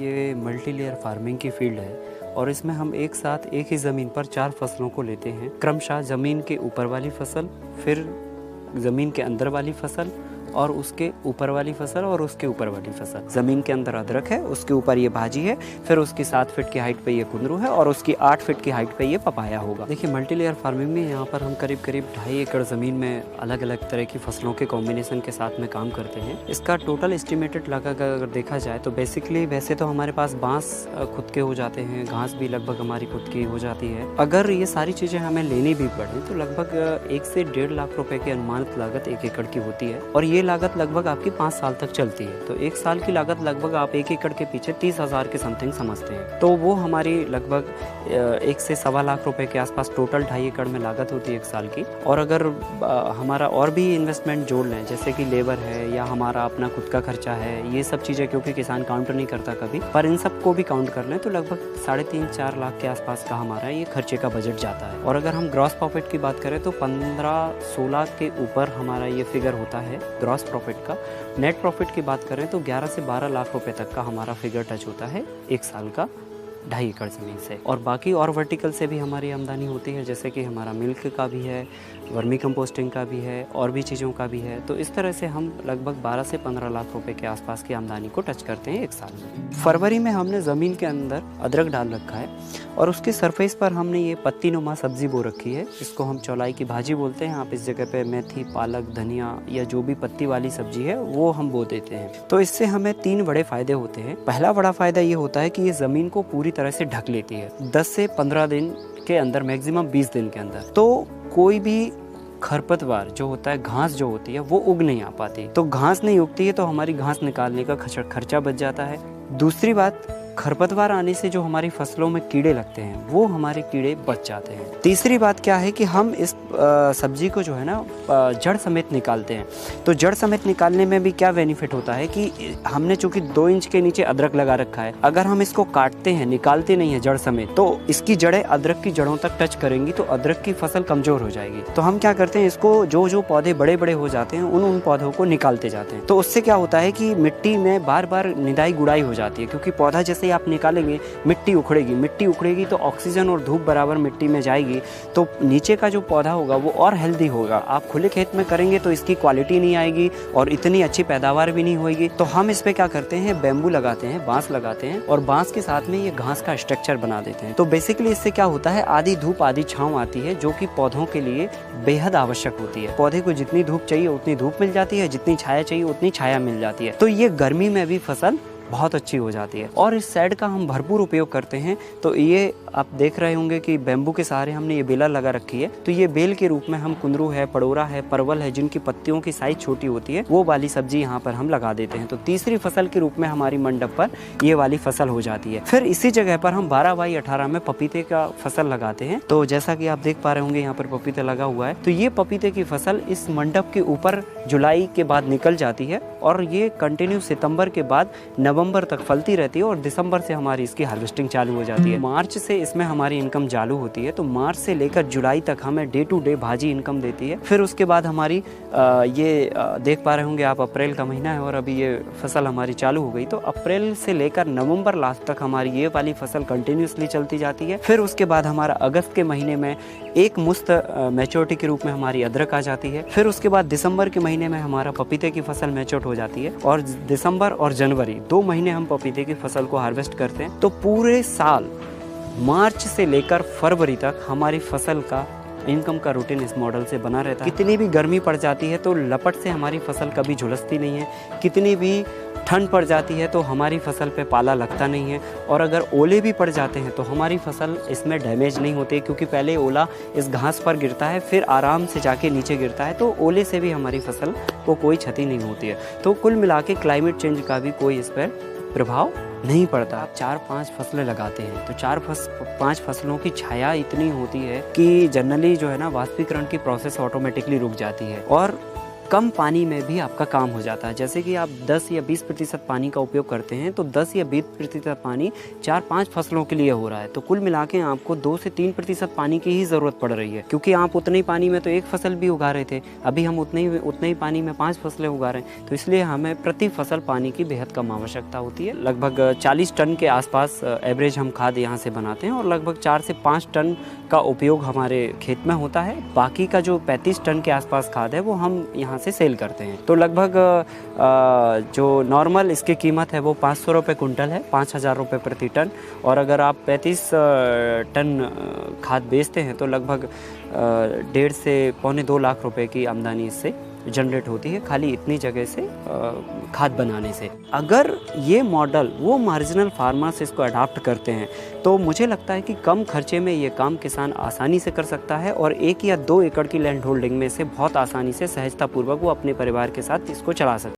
ये multi layer farming की field है और इसमें हम एक साथ एक ही ज़मीन पर 4 फसलों को लेते हैं। क्रमशः ज़मीन के ऊपर वाली फसल, फिर ज़मीन के अंदर वाली फसल और उसके ऊपर वाली फसल और उसके ऊपर वाली फसल। ज़मीन के अंदर अदरक है, उसके ऊपर ये भाजी है, फिर उसकी 7 फीट की हाइट पे ये कुंदरू है और उसकी 8 फीट की हाइट पे ये पपाया होगा। देखिए मल्टी लेयर फार्मिंग में यहाँ पर हम करीब 2.5 एकड़ ज़मीन में अलग अलग तरह की फसलों के कॉम्बिनेशन के साथ में काम करते हैं। इसका टोटल एस्टिमेटेड लागत अगर देखा जाए तो बेसिकली वैसे तो हमारे पास बांस खुद के हो जाते हैं, घास भी लगभग हमारी खुद की हो जाती है। अगर ये सारी चीज़ें हमें लेनी भी पड़े तो लगभग 1 से 1.5 लाख रुपए की अनुमानित लागत 1 एकड़ की होती है और ये लागत लगभग आपकी 5 साल तक चलती है। तो 1 साल की लागत लगभग आप 1 एकड़ के पीछे 30,000 के समथिंग समझते हैं। तो वो हमारी लगभग 1 से 1.25 लाख रुपए के आसपास टोटल 2.5 एकड़ में लागत होती है 1 साल की। और अगर हमारा और भी इन्वेस्टमेंट जोड़ लें जैसे कि लेबर है या हमारा अपना खुद का खर्चा है, ये सब चीज़ें क्योंकि किसान काउंट नहीं करता कभी, पर इन सब को भी काउंट कर लें तो लगभग 3.5-4 लाख के आसपास का हमारा ये खर्चे का बजट जाता है। और अगर हम ग्रॉस प्रॉफिट की बात करें तो 15-16 के ऊपर हमारा ये फिगर होता है ग्रॉस प्रॉफिट का। नेट प्रॉफिट की बात करें तो 11 से 12 लाख रुपए तक का हमारा फिगर टच होता है 1 साल का 2.5 एकड़ ज़मीन से। और बाकी और वर्टिकल से भी हमारी आमदनी होती है जैसे कि हमारा मिल्क का भी है, वर्मी कंपोस्टिंग का भी है और भी चीज़ों का भी है। तो इस तरह से हम लगभग 12 से 15 लाख रुपए के आसपास की आमदनी को टच करते हैं 1 साल में। फरवरी में हमने ज़मीन के अंदर अदरक डाल रखा है और उसके सरफेस पर हमने ये पत्ती नुमा सब्जी बो रखी है। इसको हम चौलाई की भाजी बोलते हैं। आप इस जगह पे मेथी, पालक, धनिया या जो भी पत्ती वाली सब्जी है वो हम बो देते हैं। तो इससे हमें 3 बड़े फायदे होते हैं। पहला बड़ा फायदा ये होता है कि ये ज़मीन को पूरी तरह से ढक लेती है 10 से 15 दिन के अंदर, मैक्सिमम 20 दिन के अंदर। तो कोई भी खरपतवार जो होता है, घास जो होती है वो उग नहीं आ पाती। तो घास नहीं उगती है तो हमारी घास निकालने का खर्चा बच जाता है। दूसरी बात, खरपतवार आने से जो हमारी फसलों में कीड़े लगते हैं वो हमारे कीड़े बच जाते हैं। तीसरी बात क्या है कि हम इस सब्जी को जो है ना जड़ समेत निकालते हैं। तो जड़ समेत निकालने में भी क्या बेनिफिट होता है कि हमने चूंकि 2 इंच के नीचे अदरक लगा रखा है, अगर हम इसको काटते हैं, निकालते नहीं है जड़ समेत, तो इसकी जड़ें अदरक की जड़ों तक टच करेंगी तो अदरक की फसल कमजोर हो जाएगी। तो हम क्या करते हैं, इसको जो पौधे बड़े बड़े हो जाते हैं उन पौधों को निकालते जाते हैं। तो उससे क्या होता है कि मिट्टी में बार बार निदाई गुड़ाई हो जाती है, क्योंकि पौधा जैसे आप निकालेंगे मिट्टी उखड़ेगी तो ऑक्सीजन और धूप बराबर मिट्टी में जाएगी तो नीचे का जो पौधा होगा वो और हेल्दी होगा। आप खुले खेत में करेंगे तो इसकी क्वालिटी नहीं आएगी और इतनी अच्छी पैदावार भी नहीं होगी। तो हम इस पे क्या करते हैं, बेम्बू लगाते हैं, बांस लगाते हैं और बांस के साथ में ये घास का स्ट्रक्चर बना देते हैं। तो बेसिकली इससे क्या होता है, आधी धूप आधी छांव आती है जो कि पौधों के लिए बेहद आवश्यक होती है। पौधे को जितनी धूप चाहिए उतनी धूप मिल जाती है, जितनी छाया चाहिए उतनी छाया मिल जाती है। तो ये गर्मी में भी फसल बहुत अच्छी हो जाती है। और इस साइड का हम भरपूर उपयोग करते हैं। तो ये आप देख रहे होंगे कि बेम्बू के सहारे हमने ये बेला लगा रखी है। तो ये बेल के रूप में हम कुंदरू है, पड़ोरा है, परवल है, जिनकी पत्तियों की साइज छोटी होती है, वो वाली सब्जी यहाँ पर हम लगा देते हैं। तो तीसरी फसल के रूप में हमारी मंडप पर ये वाली फसल हो जाती है। फिर इसी जगह पर हम 12x18 में पपीते का फसल लगाते हैं। तो जैसा कि आप देख पा रहे होंगे यहाँ पर पपीता लगा हुआ है। तो ये पपीते की फसल इस मंडप के ऊपर जुलाई के बाद निकल जाती है और ये कंटिन्यू सितंबर के बाद नवंबर तक फलती रहती है और दिसंबर से हमारी इसकी हार्वेस्टिंग चालू हो जाती है। मार्च से इसमें हमारी इनकम चालू होती है। तो मार्च से लेकर जुलाई तक हमें डे टू डे भाजी इनकम देती है। फिर उसके बाद हमारी देख पा रहे होंगे आप, अप्रैल का महीना है और अभी ये फसल हमारी चालू हो गई। तो अप्रैल से लेकर नवंबर लास्ट तक हमारी ये वाली फसल कंटिन्यूसली चलती जाती है। फिर उसके बाद हमारा अगस्त के महीने में एक मुश्त मैच्योरिटी के रूप में हमारी अदरक आ जाती है। फिर उसके बाद दिसंबर के महीने में हमारा पपीते की फसल मैच्योर हो जाती है और दिसंबर और जनवरी 2 महीने हम पपीते की फसल को हार्वेस्ट करते हैं। तो पूरे साल मार्च से लेकर फरवरी तक हमारी फसल का इनकम का रूटीन इस मॉडल से बना रहता है। कितनी भी गर्मी पड़ जाती है तो लपट से हमारी फसल कभी झुलसती नहीं है, कितनी भी ठंड पड़ जाती है तो हमारी फसल पे पाला लगता नहीं है, और अगर ओले भी पड़ जाते हैं तो हमारी फसल इसमें डैमेज नहीं होती, क्योंकि पहले ओला इस घास पर गिरता है फिर आराम से जाके नीचे गिरता है। तो ओले से भी हमारी फसल को कोई क्षति नहीं होती है। तो कुल मिला के क्लाइमेट चेंज का भी कोई इस पर प्रभाव नहीं पड़ता। आप 4-5 फसलें लगाते हैं तो 4-5 फसलों की छाया इतनी होती है कि जनरली जो है ना वाष्पीकरण की प्रोसेस ऑटोमेटिकली रुक जाती है और कम पानी में भी आपका काम हो जाता है। जैसे कि आप 10 या 20% पानी का उपयोग करते हैं तो 10 या 20% पानी 4-5 फसलों के लिए हो रहा है, तो कुल मिला के आपको 2 से 3% पानी की ही ज़रूरत पड़ रही है, क्योंकि आप उतने ही पानी में तो एक फसल भी उगा रहे थे, अभी हम उतने ही पानी में 5 फसलें उगा रहे हैं, तो इसलिए हमें प्रति फसल पानी की बेहद कम आवश्यकता होती है। लगभग 40 टन के आसपास एवरेज हम खाद यहाँ से बनाते हैं और लगभग 4 से 5 टन का उपयोग हमारे खेत में होता है। बाकी का जो 35 टन के आसपास खाद है वो हम यहाँ से सेल करते हैं। तो लगभग जो नॉर्मल इसकी कीमत है वो 500 रुपये कुंटल है, 5000 रुपये प्रति टन। और अगर आप 35 टन खाद बेचते हैं तो लगभग 1.5 से पौने 2 लाख रुपए की आमदनी इससे जनरेट होती है, खाली इतनी जगह से खाद बनाने से। अगर ये मॉडल वो मार्जिनल फार्मर्स इसको अडॉप्ट करते हैं तो मुझे लगता है कि कम खर्चे में ये काम किसान आसानी से कर सकता है और 1 या 2 एकड़ की लैंड होल्डिंग में से बहुत आसानी से सहजतापूर्वक वो अपने परिवार के साथ इसको चला सकता है।